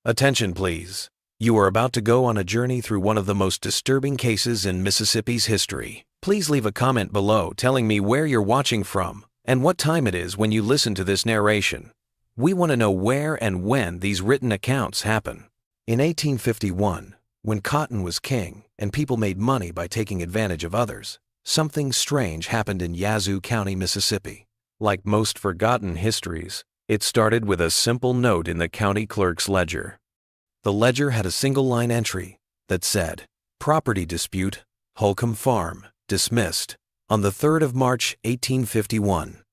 Attention, please. You are about to go on a journey through one of the most disturbing cases in Mississippi's history. Please leave a comment below telling me where you're watching from and what time it is when you listen to this narration. We want to know where and when these written accounts happen. In 1851, when cotton was king and people made money by taking advantage of others, something strange happened in Yazoo County, Mississippi. Like most forgotten histories, it started with a simple note in the county clerk's ledger. The ledger had a single-line entry that said, "Property dispute, Holcomb Farm, dismissed, on the 3rd of March, 1851.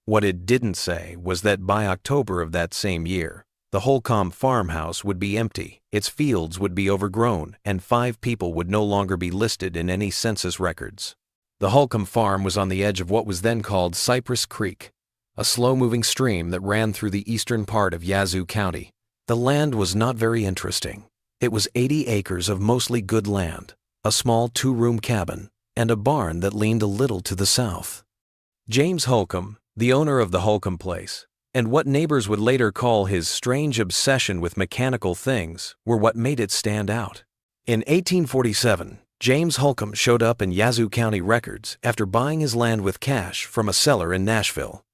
What it didn't say was that by October of that same year, the Holcomb farmhouse would be empty, its fields would be overgrown, and 5 people would no longer be listed in any census records. The Holcomb farm was on the edge of what was then called Cypress Creek, a slow-moving stream that ran through the eastern part of Yazoo County. The land was not very interesting. It was 80 acres of mostly good land, a small 2-room cabin, and a barn that leaned a little to the south. James Holcomb, the owner of the Holcomb place, and what neighbors would later call his strange obsession with mechanical things, were what made it stand out. In 1847, James Holcomb showed up in Yazoo County records after buying his land with cash from a seller in Nashville.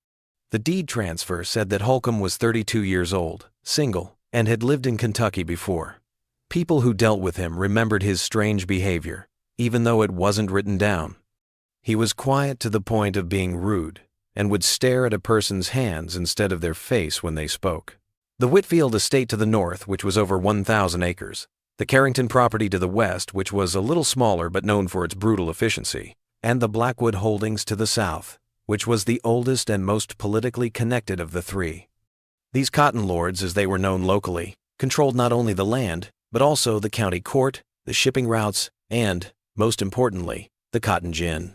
The deed transfer said that Holcomb was 32 years old, single, and had lived in Kentucky before. People who dealt with him remembered his strange behavior, even though it wasn't written down. He was quiet to the point of being rude, and would stare at a person's hands instead of their face when they spoke. The Whitfield estate to the north, which was over 1,000 acres, the Carrington property to the west, which was a little smaller but known for its brutal efficiency, and the Blackwood holdings to the south, which was the oldest and most politically connected of the 3. These cotton lords, as they were known locally, controlled not only the land, but also the county court, the shipping routes, and, most importantly, the cotton gin.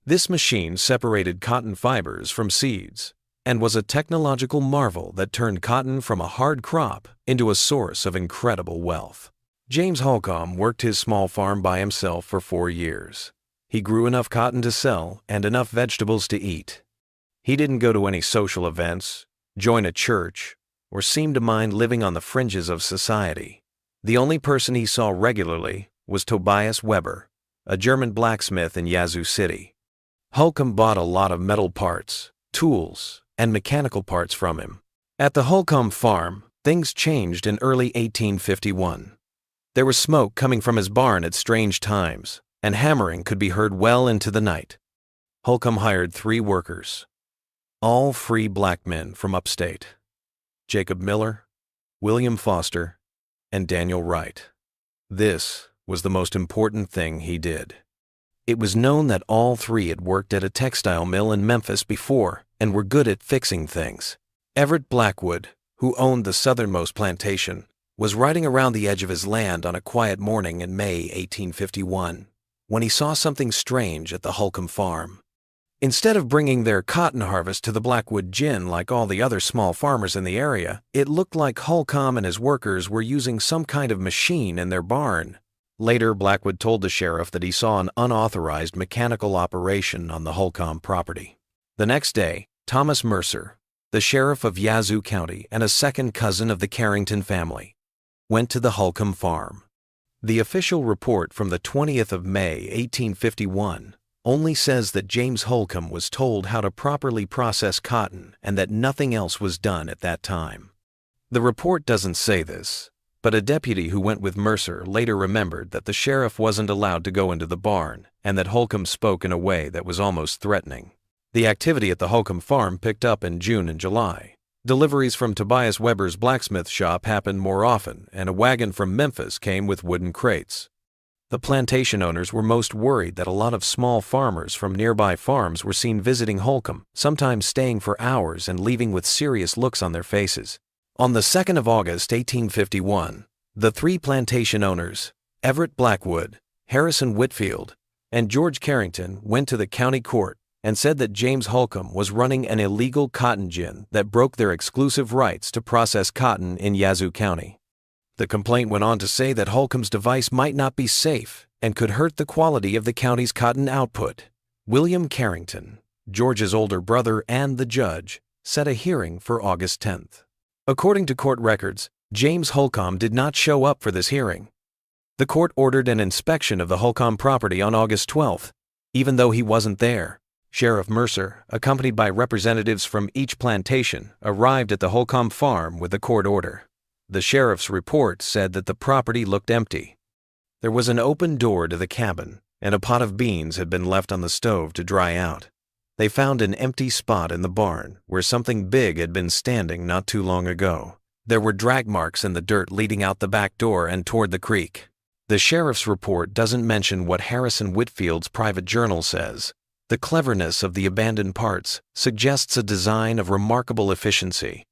This machine separated cotton fibers from seeds, and was a technological marvel that turned cotton from a hard crop into a source of incredible wealth. James Holcomb worked his small farm by himself for 4 years. He grew enough cotton to sell and enough vegetables to eat. He didn't go to any social events, join a church, or seem to mind living on the fringes of society. The only person he saw regularly was Tobias Weber, a German blacksmith in Yazoo City. Holcomb bought a lot of metal parts, tools, and mechanical parts from him. At the Holcomb farm, things changed in early 1851. There was smoke coming from his barn at strange times, and hammering could be heard well into the night. Holcomb hired 3 workers, all free black men from upstate: Jacob Miller, William Foster, and Daniel Wright. This was the most important thing he did. It was known that all 3 had worked at a textile mill in Memphis before and were good at fixing things. Everett Blackwood, who owned the southernmost plantation, was riding around the edge of his land on a quiet morning in May 1851 when he saw something strange at the Holcomb farm. Instead of bringing their cotton harvest to the Blackwood gin like all the other small farmers in the area, it looked like Holcomb and his workers were using some kind of machine in their barn. Later, Blackwood told the sheriff that he saw an unauthorized mechanical operation on the Holcomb property. The next day, Thomas Mercer, the sheriff of Yazoo County and a second cousin of the Carrington family, went to the Holcomb farm. The official report from the 20th of May, 1851, only says that James Holcomb was told how to properly process cotton and that nothing else was done at that time. The report doesn't say this, but a deputy who went with Mercer later remembered that the sheriff wasn't allowed to go into the barn and that Holcomb spoke in a way that was almost threatening. The activity at the Holcomb farm picked up in June and July. Deliveries from Tobias Weber's blacksmith shop happened more often, and a wagon from Memphis came with wooden crates. The plantation owners were most worried that a lot of small farmers from nearby farms were seen visiting Holcomb, sometimes staying for hours and leaving with serious looks on their faces. On the 2nd of August, 1851, the 3 plantation owners, Everett Blackwood, Harrison Whitfield, and George Carrington, went to the county court and said that James Holcomb was running an illegal cotton gin that broke their exclusive rights to process cotton in Yazoo County. The complaint went on to say that Holcomb's device might not be safe and could hurt the quality of the county's cotton output. William Carrington, George's older brother and the judge, set a hearing for August 10th. According to court records, James Holcomb did not show up for this hearing. The court ordered an inspection of the Holcomb property on August 12th, even though he wasn't there. Sheriff Mercer, accompanied by representatives from each plantation, arrived at the Holcomb farm with the court order. The sheriff's report said that the property looked empty. There was an open door to the cabin, and a pot of beans had been left on the stove to dry out. They found an empty spot in the barn where something big had been standing not too long ago. There were drag marks in the dirt leading out the back door and toward the creek. The sheriff's report doesn't mention what Harrison Whitfield's private journal says. The cleverness of the abandoned parts suggests a design of remarkable efficiency.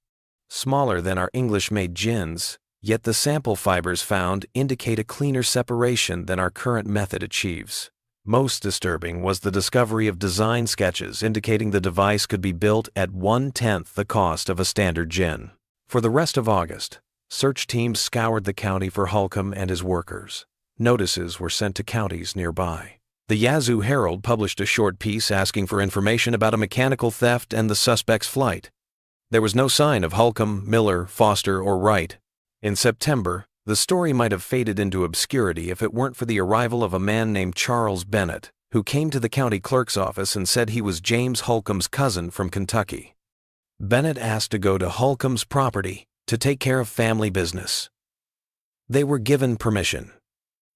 Smaller than our English-made gins, yet the sample fibers found indicate a cleaner separation than our current method achieves. Most disturbing was the discovery of design sketches indicating the device could be built at 1/10 the cost of a standard gin. For the rest of August, search teams scoured the county for Holcomb and his workers. Notices were sent to counties nearby. The Yazoo Herald published a short piece asking for information about a mechanical theft and the suspect's flight. There was no sign of Holcomb, Miller, Foster, or Wright. In September, the story might have faded into obscurity if it weren't for the arrival of a man named Charles Bennett, who came to the county clerk's office and said he was James Holcomb's cousin from Kentucky. Bennett asked to go to Holcomb's property to take care of family business. They were given permission.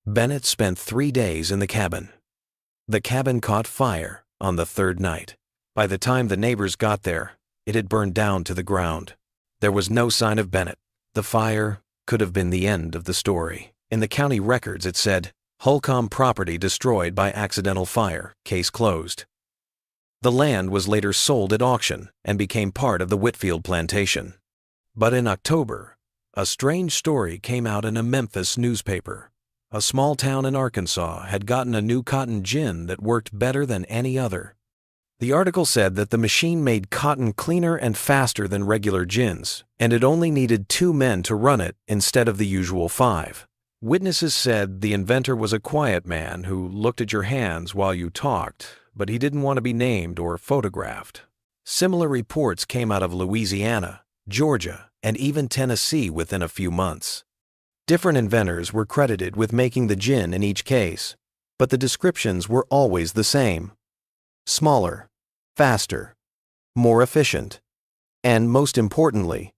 Bennett spent 3 days in the cabin. The cabin caught fire on the 3rd night. By the time the neighbors got there, it had burned down to the ground. There was no sign of Bennett. The fire could have been the end of the story. In the county records it said, Holcomb property destroyed by accidental fire, case closed. The land was later sold at auction and became part of the Whitfield plantation. But in October, a strange story came out in a Memphis newspaper. A small town in Arkansas had gotten a new cotton gin that worked better than any other. The article said that the machine made cotton cleaner and faster than regular gins, and it only needed 2 men to run it instead of the usual 5. Witnesses said the inventor was a quiet man who looked at your hands while you talked, but he didn't want to be named or photographed. Similar reports came out of Louisiana, Georgia, and even Tennessee within a few months. Different inventors were credited with making the gin in each case, but the descriptions were always the same: smaller, faster, more efficient, and most importantly,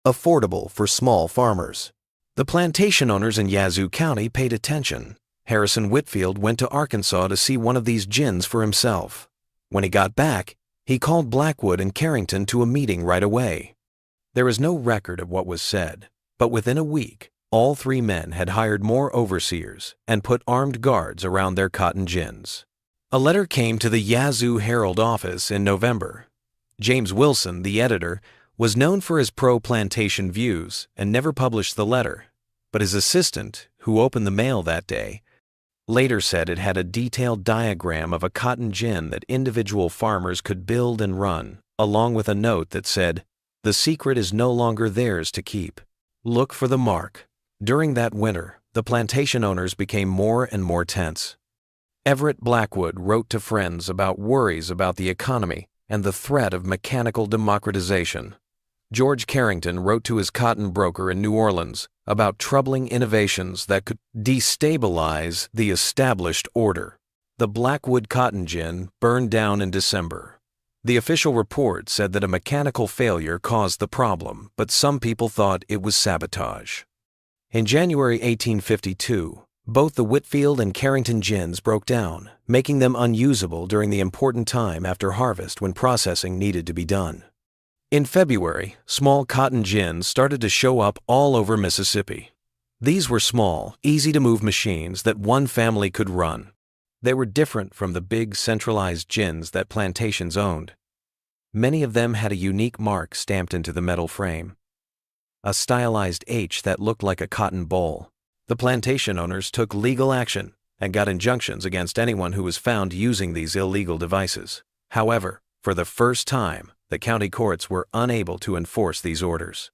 affordable for small farmers. The plantation owners in Yazoo County paid attention. Harrison Whitfield went to Arkansas to see one of these gins for himself. When he got back, he called Blackwood and Carrington to a meeting right away. There is no record of what was said, but within a week, all 3 men had hired more overseers and put armed guards around their cotton gins. A letter came to the Yazoo Herald office in November. James Wilson, the editor, was known for his pro-plantation views and never published the letter, but his assistant, who opened the mail that day, later said it had a detailed diagram of a cotton gin that individual farmers could build and run, along with a note that said, "The secret is no longer theirs to keep. Look for the mark." During that winter, the plantation owners became more and more tense. Everett Blackwood wrote to friends about worries about the economy and the threat of mechanical democratization. George Carrington wrote to his cotton broker in New Orleans about troubling innovations that could destabilize the established order. The Blackwood cotton gin burned down in December. The official report said that a mechanical failure caused the problem, but some people thought it was sabotage. In January 1852, both the Whitfield and Carrington gins broke down, making them unusable during the important time after harvest when processing needed to be done. In February, small cotton gins started to show up all over Mississippi. These were small, easy-to-move machines that one family could run. They were different from the big centralized gins that plantations owned. Many of them had a unique mark stamped into the metal frame, a stylized H that looked like a cotton boll. The plantation owners took legal action and got injunctions against anyone who was found using these illegal devices. However, for the first time, the county courts were unable to enforce these orders.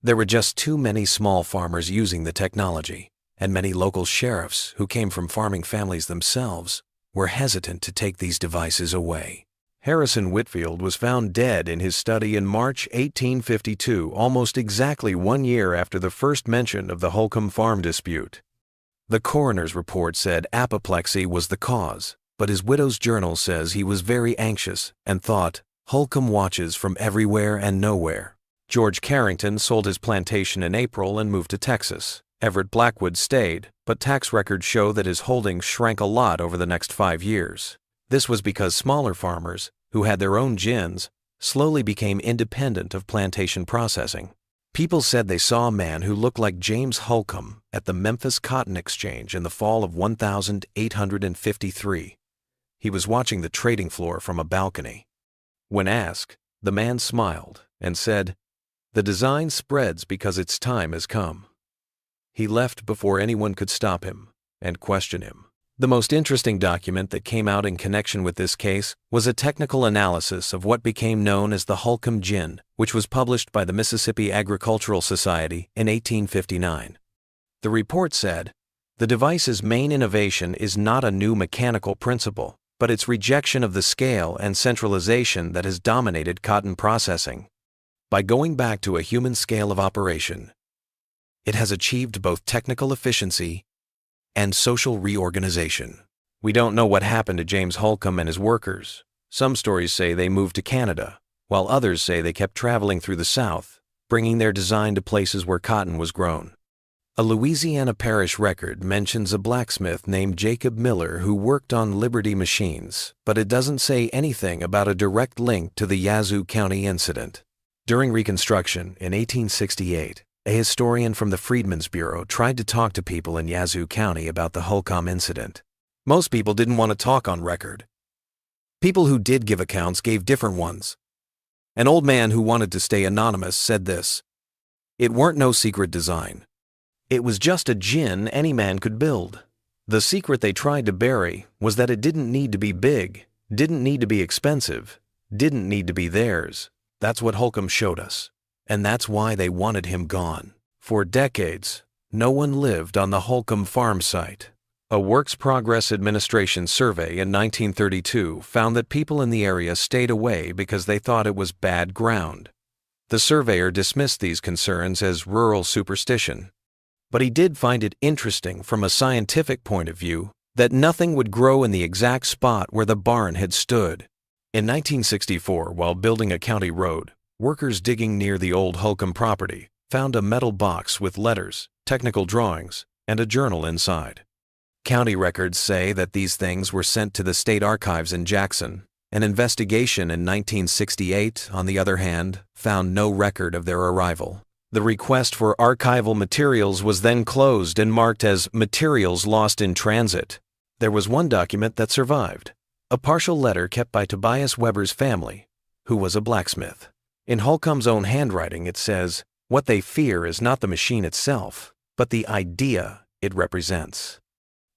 There were just too many small farmers using the technology, and many local sheriffs who came from farming families themselves were hesitant to take these devices away. Harrison Whitfield was found dead in his study in March 1852, almost exactly 1 year after the first mention of the Holcomb Farm dispute. The coroner's report said apoplexy was the cause, but his widow's journal says he was very anxious and thought, "Holcomb watches from everywhere and nowhere." George Carrington sold his plantation in April and moved to Texas. Everett Blackwood stayed, but tax records show that his holdings shrank a lot over the next 5 years. This was because smaller farmers, who had their own gins, slowly became independent of plantation processing. People said they saw a man who looked like James Holcomb at the Memphis Cotton Exchange in the fall of 1853. He was watching the trading floor from a balcony. When asked, the man smiled and said, "The design spreads because its time has come." He left before anyone could stop him and question him. The most interesting document that came out in connection with this case was a technical analysis of what became known as the Holcomb gin, which was published by the Mississippi Agricultural Society in 1859. The report said, "The device's main innovation is not a new mechanical principle, but its rejection of the scale and centralization that has dominated cotton processing. By going back to a human scale of operation, it has achieved both technical efficiency and social reorganization." We don't know what happened to James Holcomb and his workers. Some stories say they moved to Canada, while others say they kept traveling through the South, bringing their design to places where cotton was grown. A Louisiana parish record mentions a blacksmith named Jacob Miller who worked on Liberty machines, but it doesn't say anything about a direct link to the Yazoo County incident. During Reconstruction in 1868, a historian from the Freedmen's Bureau tried to talk to people in Yazoo County about the Holcomb incident. Most people didn't want to talk on record. People who did give accounts gave different ones. An old man who wanted to stay anonymous said this: "It weren't no secret design. It was just a gin any man could build. The secret they tried to bury was that it didn't need to be big, didn't need to be expensive, didn't need to be theirs. That's what Holcomb showed us. And that's why they wanted him gone." For decades, no one lived on the Holcomb farm site. A Works Progress Administration survey in 1932 found that people in the area stayed away because they thought it was bad ground. The surveyor dismissed these concerns as rural superstition, but he did find it interesting from a scientific point of view that nothing would grow in the exact spot where the barn had stood. In 1964, while building a county road, workers digging near the old Holcomb property found a metal box with letters, technical drawings, and a journal inside. County records say that these things were sent to the state archives in Jackson. An investigation in 1968, on the other hand, found no record of their arrival. The request for archival materials was then closed and marked as materials lost in transit. There was one document that survived, a partial letter kept by Tobias Weber's family, who was a blacksmith. In Holcomb's own handwriting, it says, "What they fear is not the machine itself, but the idea it represents.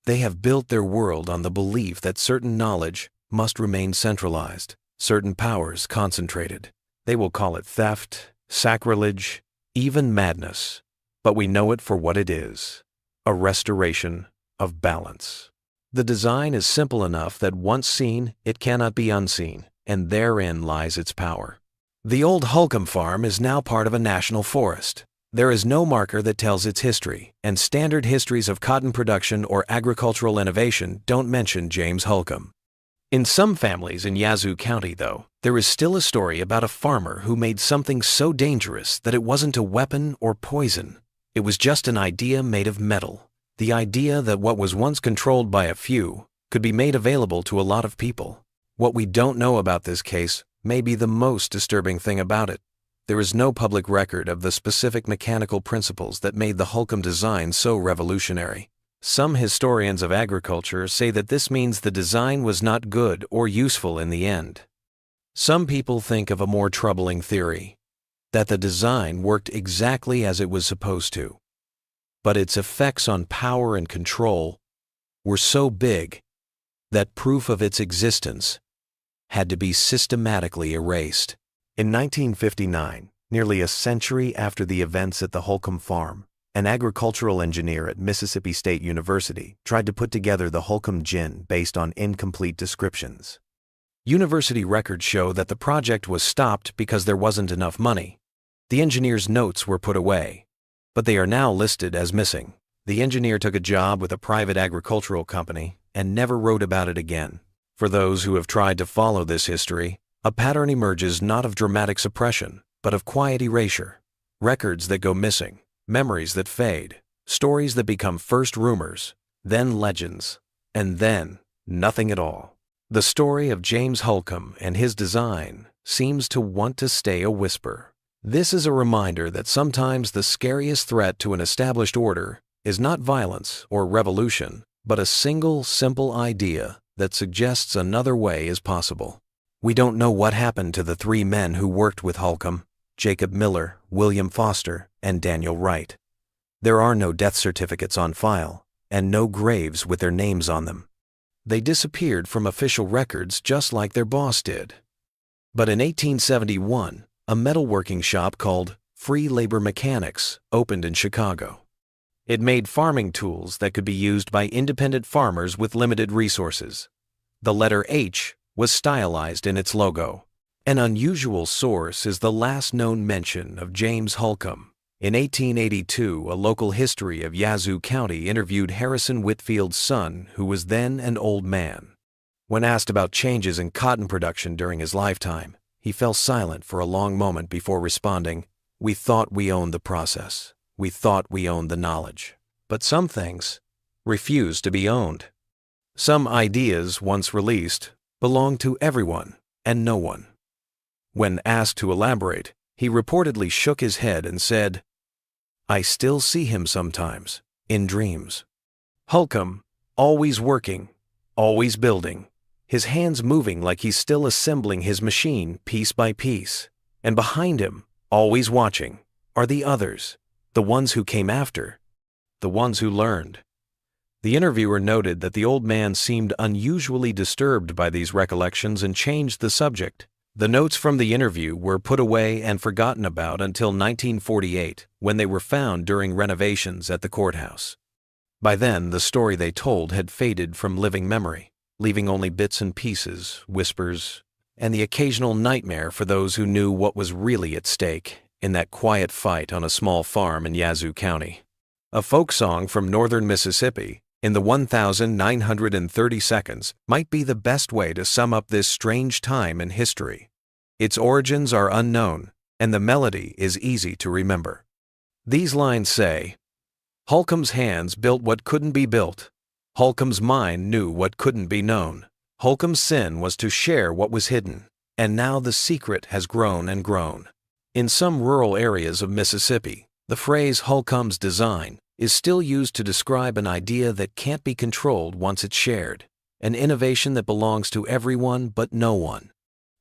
They have built their world on the belief that certain knowledge must remain centralized, certain powers concentrated. They will call it theft, sacrilege, even madness, but we know it for what it is, a restoration of balance." The design is simple enough that once seen, it cannot be unseen, and therein lies its power. The old Holcomb farm is now part of a national forest. There is no marker that tells its history, and standard histories of cotton production or agricultural innovation don't mention James Holcomb. In some families in Yazoo County, though, there is still a story about a farmer who made something so dangerous that it wasn't a weapon or poison. It was just an idea made of metal. The idea that what was once controlled by a few could be made available to a lot of people. What we don't know about this case may be the most disturbing thing about it. There is no public record of the specific mechanical principles that made the Holcomb design so revolutionary. Some historians of agriculture say that this means the design was not good or useful in the end. Some people think of a more troubling theory, that the design worked exactly as it was supposed to, but its effects on power and control were so big that proof of its existence had to be systematically erased. In 1959, nearly a century after the events at the Holcomb farm, an agricultural engineer at Mississippi State University tried to put together the Holcomb gin based on incomplete descriptions. University records show that the project was stopped because there wasn't enough money. The engineer's notes were put away, but they are now listed as missing. The engineer took a job with a private agricultural company and never wrote about it again. For those who have tried to follow this history, a pattern emerges not of dramatic suppression, but of quiet erasure. Records that go missing, memories that fade, stories that become first rumors, then legends, and then nothing at all. The story of James Holcomb and his design seems to want to stay a whisper. This is a reminder that sometimes the scariest threat to an established order is not violence or revolution, but a single, simple idea that suggests another way is possible. We don't know what happened to the three men who worked with Holcomb: Jacob Miller, William Foster, and Daniel Wright. There are no death certificates on file, and no graves with their names on them. They disappeared from official records just like their boss did. But in 1871, a metalworking shop called Free Labor Mechanics opened in Chicago. It made farming tools that could be used by independent farmers with limited resources. The letter H was stylized in its logo. An unusual source is the last known mention of James Holcomb. In 1882, a local history of Yazoo County interviewed Harrison Whitfield's son, who was then an old man. When asked about changes in cotton production during his lifetime, he fell silent for a long moment before responding, "We thought we owned the process. We thought we owned the knowledge. But some things refuse to be owned." Some ideas, once released, belong to everyone and no one. When asked to elaborate, he reportedly shook his head and said, "I still see him sometimes, in dreams." Holcomb, always working, always building, his hands moving like he's still assembling his machine piece by piece. And behind him, always watching, are the others, the ones who came after, the ones who learned. The interviewer noted that the old man seemed unusually disturbed by these recollections and changed the subject. The notes from the interview were put away and forgotten about until 1948, when they were found during renovations at the courthouse. By then, the story they told had faded from living memory, leaving only bits and pieces, whispers, and the occasional nightmare for those who knew what was really at stake in that quiet fight on a small farm in Yazoo County. A folk song from northern Mississippi, in the 1,930 seconds, might be the best way to sum up this strange time in history. Its origins are unknown, and the melody is easy to remember. These lines say, "Holcomb's hands built what couldn't be built. Holcomb's mind knew what couldn't be known. Holcomb's sin was to share what was hidden, and now the secret has grown and grown." In some rural areas of Mississippi, the phrase Holcomb's design is still used to describe an idea that can't be controlled once it's shared, an innovation that belongs to everyone but no one.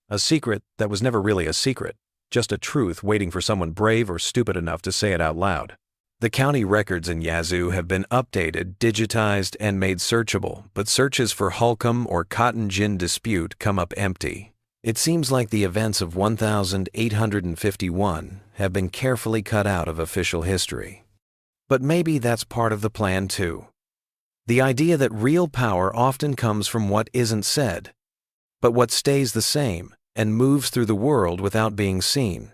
A secret that was never really a secret, just a truth waiting for someone brave or stupid enough to say it out loud. The county records in Yazoo have been updated, digitized, and made searchable, but searches for Holcomb or cotton gin dispute come up empty. It seems like the events of 1851 have been carefully cut out of official history. But maybe that's part of the plan too. The idea that real power often comes from what isn't said, but what stays the same and moves through the world without being seen,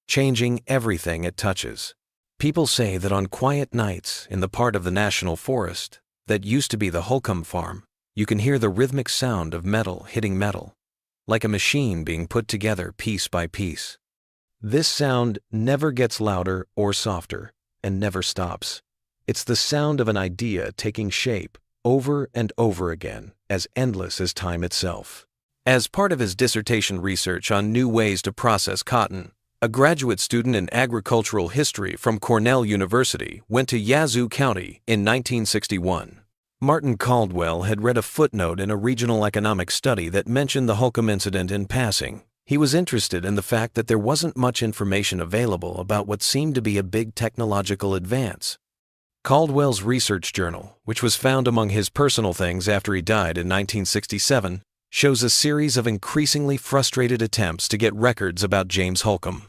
changing everything it touches. People say that on quiet nights in the part of the national forest that used to be the Holcomb farm, you can hear the rhythmic sound of metal hitting metal, like a machine being put together piece by piece. This sound never gets louder or softer, and never stops. It's the sound of an idea taking shape over and over again, as endless as time itself. As part of his dissertation research on new ways to process cotton, a graduate student in agricultural history from Cornell University went to Yazoo County in 1961. Martin Caldwell had read a footnote in a regional economic study that mentioned the Holcomb incident in passing. He was interested in the fact that there wasn't much information available about what seemed to be a big technological advance. Caldwell's research journal, which was found among his personal things after he died in 1967, shows a series of increasingly frustrated attempts to get records about James Holcomb.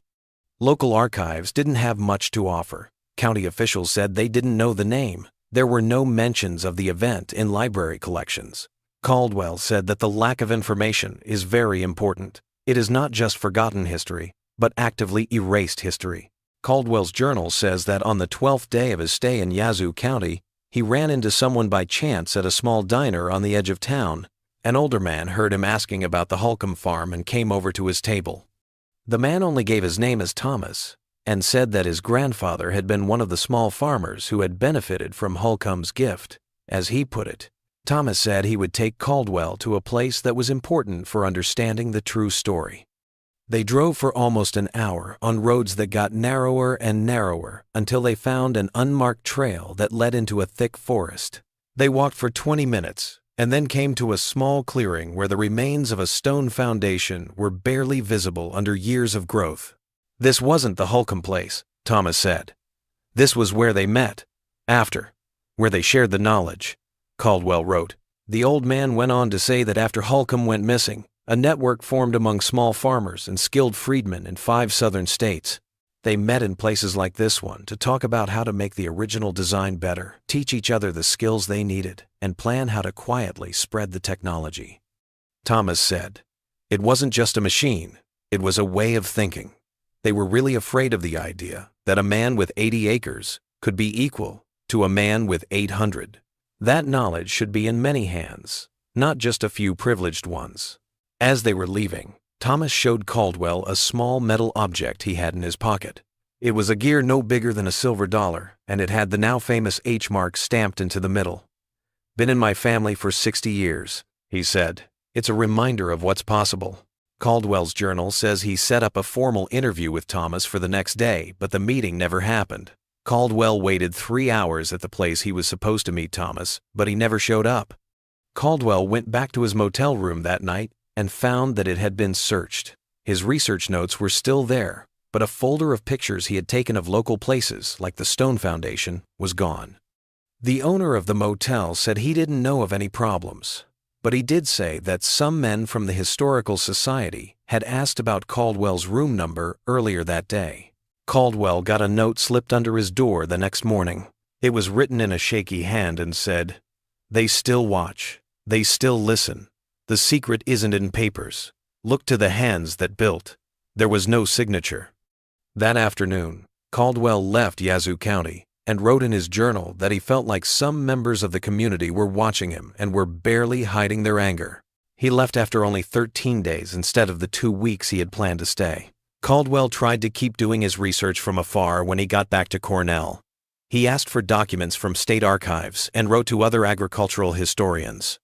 Local archives didn't have much to offer. County officials said they didn't know the name. There were no mentions of the event in library collections. Caldwell said that the lack of information is very important. It is not just forgotten history, but actively erased history. Caldwell's journal says that on the 12th day of his stay in Yazoo County, he ran into someone by chance at a small diner on the edge of town. An older man heard him asking about the Holcomb farm and came over to his table. The man only gave his name as Thomas and said that his grandfather had been one of the small farmers who had benefited from Holcomb's gift. As he put it, Thomas said he would take Caldwell to a place that was important for understanding the true story. They drove for almost an hour on roads that got narrower and narrower until they found an unmarked trail that led into a thick forest. They walked for 20 minutes and then came to a small clearing where the remains of a stone foundation were barely visible under years of growth. This wasn't the Holcomb place, Thomas said. This was where they met, after, where they shared the knowledge, Caldwell wrote. The old man went on to say that after Holcomb went missing, a network formed among small farmers and skilled freedmen in 5 southern states. They met in places like this one to talk about how to make the original design better, teach each other the skills they needed, and plan how to quietly spread the technology. Thomas said, "It wasn't just a machine, it was a way of thinking. They were really afraid of the idea that a man with 80 acres could be equal to a man with 800. That knowledge should be in many hands, not just a few privileged ones." As they were leaving, Thomas showed Caldwell a small metal object he had in his pocket. It was a gear no bigger than a silver dollar, and it had the now famous H mark stamped into the middle. "Been in my family for 60 years, he said. "It's a reminder of what's possible." Caldwell's journal says he set up a formal interview with Thomas for the next day, but the meeting never happened. Caldwell waited 3 hours at the place he was supposed to meet Thomas, but he never showed up. Caldwell went back to his motel room that night and found that it had been searched. His research notes were still there, but a folder of pictures he had taken of local places, like the Stone Foundation, was gone. The owner of the motel said he didn't know of any problems, but he did say that some men from the Historical Society had asked about Caldwell's room number earlier that day. Caldwell got a note slipped under his door the next morning. It was written in a shaky hand and said, "They still watch. They still listen. The secret isn't in papers. Look to the hands that built." There was no signature. That afternoon, Caldwell left Yazoo County and wrote in his journal that he felt like some members of the community were watching him and were barely hiding their anger. He left after only 13 days instead of the 2 weeks he had planned to stay. Caldwell tried to keep doing his research from afar when he got back to Cornell. He asked for documents from state archives and wrote to other agricultural historians.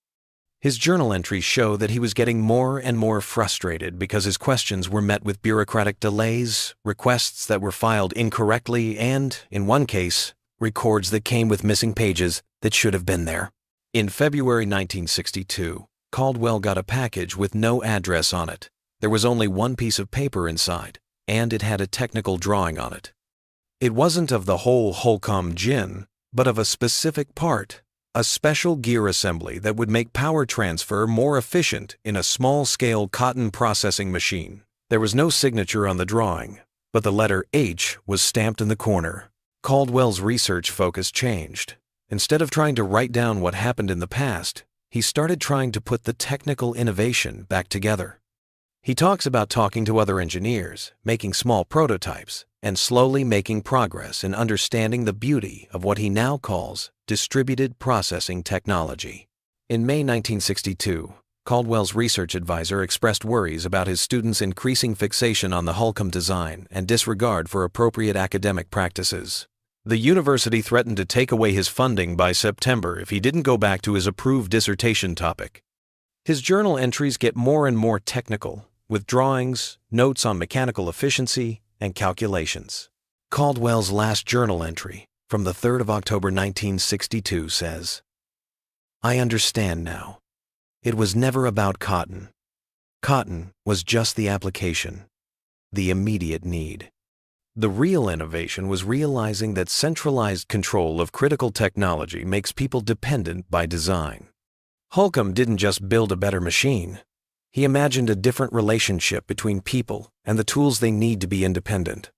His journal entries show that he was getting more and more frustrated because his questions were met with bureaucratic delays, requests that were filed incorrectly, and, in one case, records that came with missing pages that should have been there. In February 1962, Caldwell got a package with no address on it. There was only one piece of paper inside, and it had a technical drawing on it. It wasn't of the whole Holcomb gin, but of a specific part, a special gear assembly that would make power transfer more efficient in a small-scale cotton processing machine. There was no signature on the drawing, but the letter H was stamped in the corner. Caldwell's research focus changed. Instead of trying to write down what happened in the past, he started trying to put the technical innovation back together. He talks about talking to other engineers, making small prototypes, and slowly making progress in understanding the beauty of what he now calls distributed processing technology. In May 1962, Caldwell's research advisor expressed worries about his students' increasing fixation on the Holcomb design and disregard for appropriate academic practices. The university threatened to take away his funding by September if he didn't go back to his approved dissertation topic. His journal entries get more and more technical, with drawings, notes on mechanical efficiency, and calculations. Caldwell's last journal entry, from the 3rd of October 1962, says, "I understand now. It was never about cotton. Cotton was just the application, the immediate need. The real innovation was realizing that centralized control of critical technology makes people dependent by design. Holcomb didn't just build a better machine. He imagined a different relationship between people and the tools they need to be independent.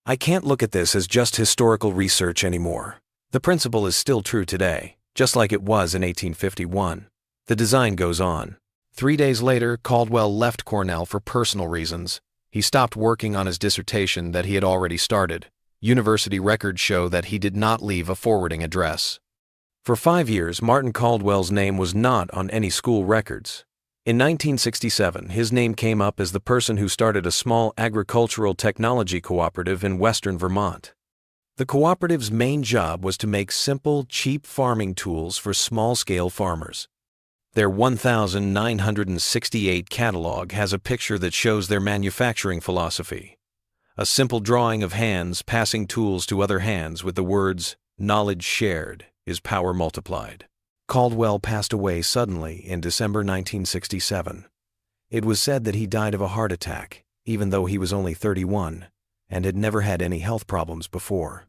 I can't look at this as just historical research anymore. The principle is still true today, just like it was in 1851. The design goes on. 3 days later, Caldwell left Cornell for personal reasons. He stopped working on his dissertation that he had already started. University records show that he did not leave a forwarding address. For 5 years, Martin Caldwell's name was not on any school records. In 1967, his name came up as the person who started a small agricultural technology cooperative in western Vermont. The cooperative's main job was to make simple, cheap farming tools for small-scale farmers. Their 1,968 catalog has a picture that shows their manufacturing philosophy. A simple drawing of hands passing tools to other hands with the words, "Knowledge shared is power multiplied." Caldwell passed away suddenly in December 1967. It was said that he died of a heart attack, even though he was only 31, and had never had any health problems before.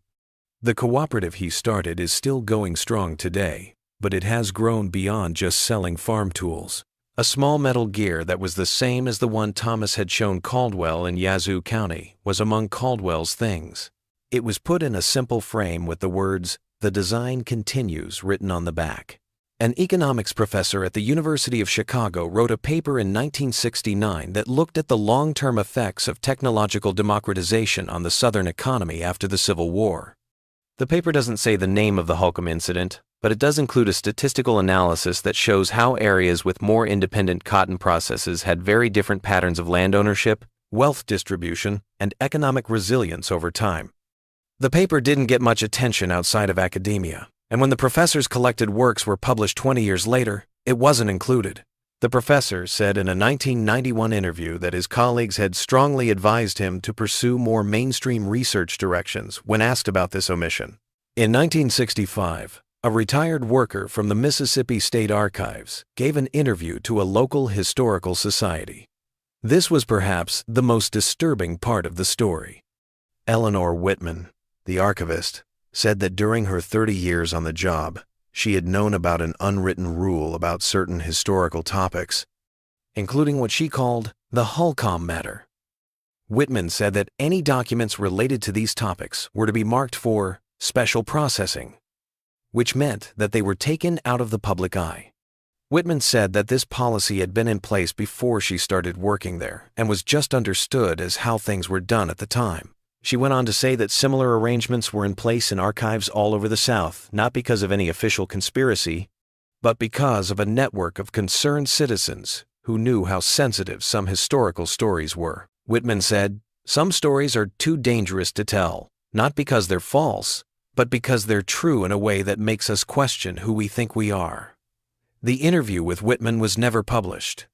The cooperative he started is still going strong today, but it has grown beyond just selling farm tools. A small metal gear that was the same as the one Thomas had shown Caldwell in Yazoo County was among Caldwell's things. It was put in a simple frame with the words, "The design continues," written on the back. An economics professor at the University of Chicago wrote a paper in 1969 that looked at the long-term effects of technological democratization on the Southern economy after the Civil War. The paper doesn't say the name of the Holcomb incident, but it does include a statistical analysis that shows how areas with more independent cotton processes had very different patterns of land ownership, wealth distribution, and economic resilience over time. The paper didn't get much attention outside of academia, and when the professor's collected works were published 20 years later, it wasn't included. The professor said in a 1991 interview that his colleagues had strongly advised him to pursue more mainstream research directions when asked about this omission. In 1965, a retired worker from the Mississippi State Archives gave an interview to a local historical society. This was perhaps the most disturbing part of the story. Eleanor Whitman, the archivist, said that during her 30 years on the job, she had known about an unwritten rule about certain historical topics, including what she called the Holcomb matter. Whitman said that any documents related to these topics were to be marked for special processing, which meant that they were taken out of the public eye. Whitman said that this policy had been in place before she started working there and was just understood as how things were done at the time. She went on to say that similar arrangements were in place in archives all over the South, not because of any official conspiracy, but because of a network of concerned citizens who knew how sensitive some historical stories were. Whitman said, "Some stories are too dangerous to tell, not because they're false, but because they're true in a way that makes us question who we think we are." The interview with Whitman was never published.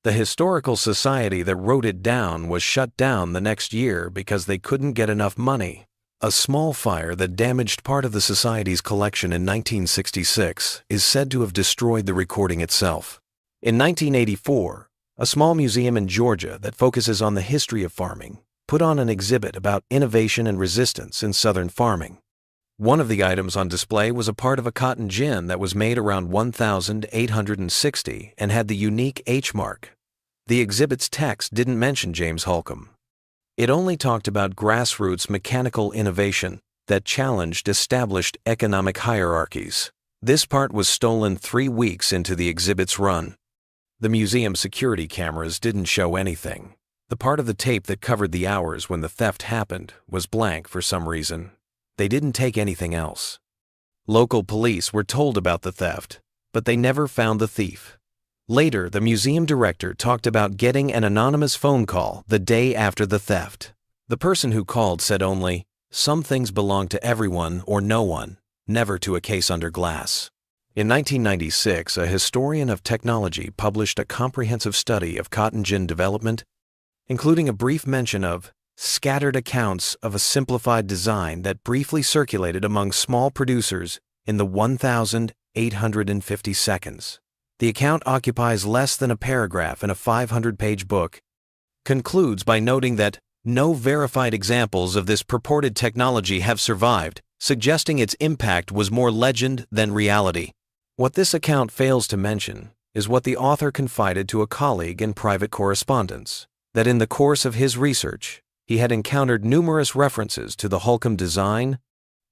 The Historical Society that wrote it down was shut down the next year because they couldn't get enough money. A small fire that damaged part of the Society's collection in 1966 is said to have destroyed the recording itself. In 1984, a small museum in Georgia that focuses on the history of farming put on an exhibit about innovation and resistance in Southern farming. One of the items on display was a part of a cotton gin that was made around 1860 and had the unique H mark. The exhibit's text didn't mention James Holcomb. It only talked about grassroots mechanical innovation that challenged established economic hierarchies. This part was stolen 3 weeks into the exhibit's run. The museum security cameras didn't show anything. The part of the tape that covered the hours when the theft happened was blank for some reason. They didn't take anything else. Local police were told about the theft, but they never found the thief. Later, the museum director talked about getting an anonymous phone call the day after the theft. The person who called said only, "Some things belong to everyone or no one, never to a case under glass." In 1996, a historian of technology published a comprehensive study of cotton gin development, including a brief mention of scattered accounts of a simplified design that briefly circulated among small producers in the 1,850 seconds. The account occupies less than a paragraph in a 500-page book, concludes by noting that no verified examples of this purported technology have survived, suggesting its impact was more legend than reality. What this account fails to mention is what the author confided to a colleague in private correspondence, that in the course of his research, he had encountered numerous references to the Holcomb design,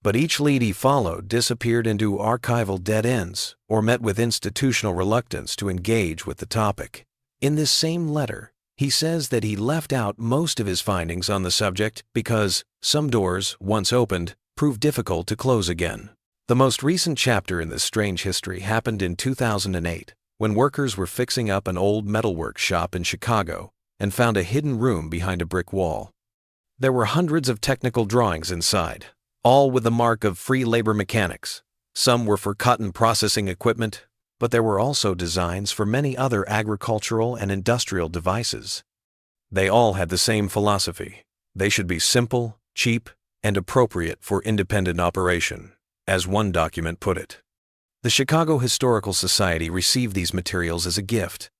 But each lead he followed disappeared into archival dead ends or met with institutional reluctance to engage with the topic. In this same letter, he says that he left out most of his findings on the subject because some doors, once opened, proved difficult to close again. The most recent chapter in this strange history happened in 2008, when workers were fixing up an old metalwork shop in Chicago and found a hidden room behind a brick wall. There were hundreds of technical drawings inside, all with the mark of free labor mechanics. Some were for cotton processing equipment, but there were also designs for many other agricultural and industrial devices. They all had the same philosophy. They should be simple, cheap, and appropriate for independent operation, as one document put it. The Chicago Historical Society received these materials as a gift.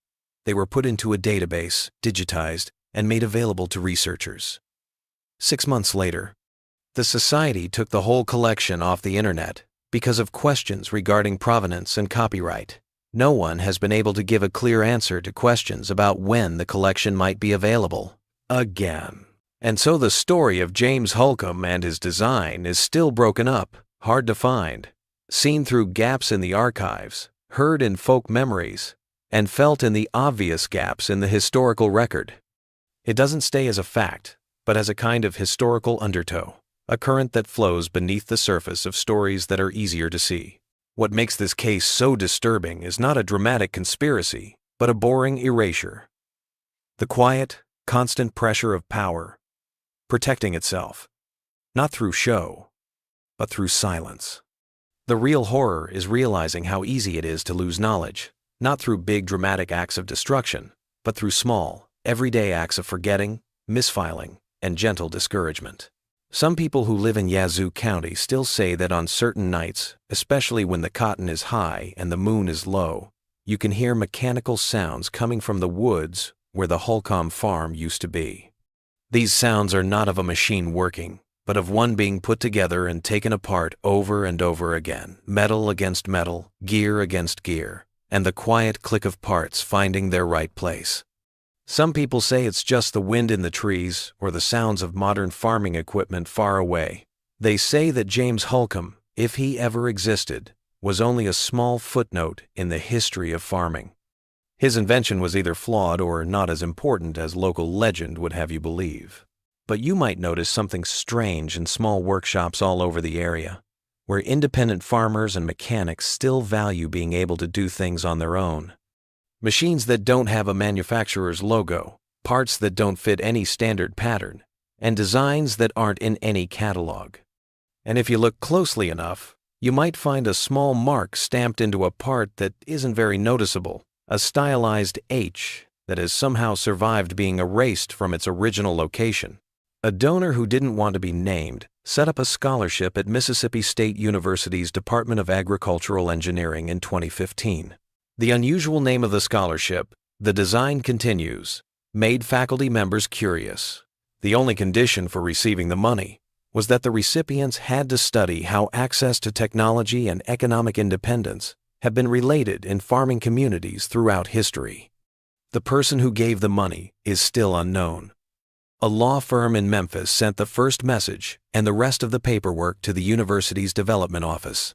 They were put into a database, digitized, and made available to researchers. 6 months later, the Society took the whole collection off the internet because of questions regarding provenance and copyright. No one has been able to give a clear answer to questions about when the collection might be available again. And so the story of James Holcomb and his design is still broken up, hard to find, seen through gaps in the archives, heard in folk memories, and felt in the obvious gaps in the historical record. It doesn't stay as a fact, but as a kind of historical undertow, a current that flows beneath the surface of stories that are easier to see. What makes this case so disturbing is not a dramatic conspiracy, but a boring erasure. The quiet, constant pressure of power, protecting itself, not through show, but through silence. The real horror is realizing how easy it is to lose knowledge, not through big dramatic acts of destruction, but through small, everyday acts of forgetting, misfiling, and gentle discouragement. Some people who live in Yazoo County still say that on certain nights, especially when the cotton is high and the moon is low, you can hear mechanical sounds coming from the woods where the Holcomb farm used to be. These sounds are not of a machine working, but of one being put together and taken apart over and over again, metal against metal, gear against gear, and the quiet click of parts finding their right place. Some people say it's just the wind in the trees or the sounds of modern farming equipment far away. They say that James Holcomb, if he ever existed, was only a small footnote in the history of farming. His invention was either flawed or not as important as local legend would have you believe. But you might notice something strange in small workshops all over the area, where independent farmers and mechanics still value being able to do things on their own. Machines that don't have a manufacturer's logo, parts that don't fit any standard pattern, and designs that aren't in any catalog. And if you look closely enough, you might find a small mark stamped into a part that isn't very noticeable, a stylized H that has somehow survived being erased from its original location. A donor who didn't want to be named set up a scholarship at Mississippi State University's Department of Agricultural Engineering in 2015. The unusual name of the scholarship, The Design Continues, made faculty members curious. The only condition for receiving the money was that the recipients had to study how access to technology and economic independence have been related in farming communities throughout history. The person who gave the money is still unknown. A law firm in Memphis sent the first message and the rest of the paperwork to the university's development office.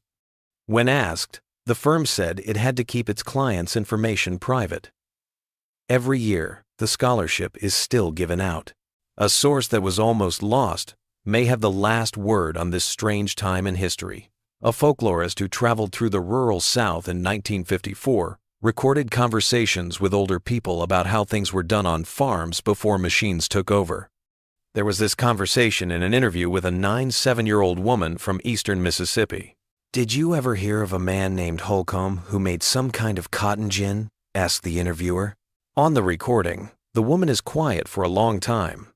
When asked, the firm said it had to keep its clients' information private. Every year, the scholarship is still given out. A source that was almost lost may have the last word on this strange time in history. A folklorist who traveled through the rural South in 1954 recorded conversations with older people about how things were done on farms before machines took over. There was this conversation in an interview with a 7-year-old woman from eastern Mississippi. "Did you ever hear of a man named Holcomb who made some kind of cotton gin?" asked the interviewer. On the recording, the woman is quiet for a long time.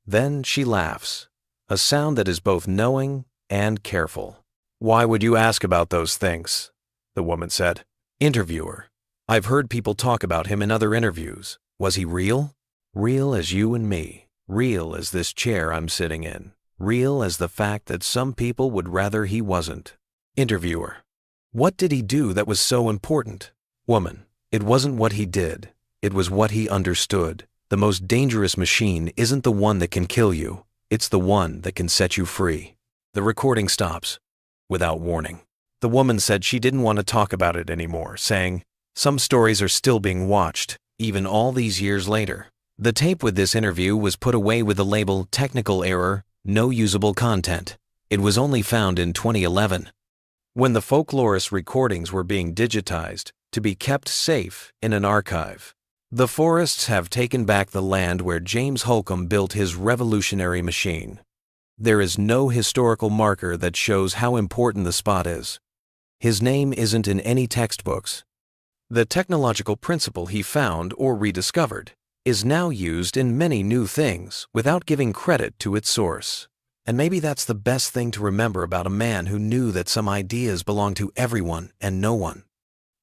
Then she laughs, a sound that is both knowing and careful. "Why would you ask about those things?" the woman said. Interviewer: "I've heard people talk about him in other interviews. Was he real? Real as you and me. Real as this chair I'm sitting in. Real as the fact that some people would rather he wasn't." Interviewer: "What did he do that was so important?" Woman: "It wasn't what he did. It was what he understood. The most dangerous machine isn't the one that can kill you. It's the one that can set you free." The recording stops, without warning. The woman said she didn't want to talk about it anymore, saying, "Some stories are still being watched, even all these years later." The tape with this interview was put away with the label "Technical Error, No Usable Content." It was only found in 2011. When the folklorist's recordings were being digitized to be kept safe in an archive. The forests have taken back the land where James Holcomb built his revolutionary machine. There is no historical marker that shows how important the spot is. His name isn't in any textbooks. The technological principle he found or rediscovered is now used in many new things without giving credit to its source. And maybe that's the best thing to remember about a man who knew that some ideas belong to everyone and no one.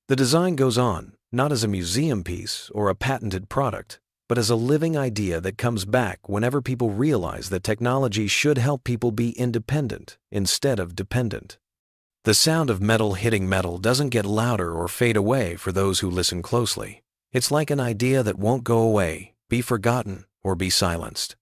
The design goes on, not as a museum piece or a patented product, but as a living idea that comes back whenever people realize that technology should help people be independent instead of dependent. The sound of metal hitting metal doesn't get louder or fade away for those who listen closely. It's like an idea that won't go away, be forgotten, or be silenced.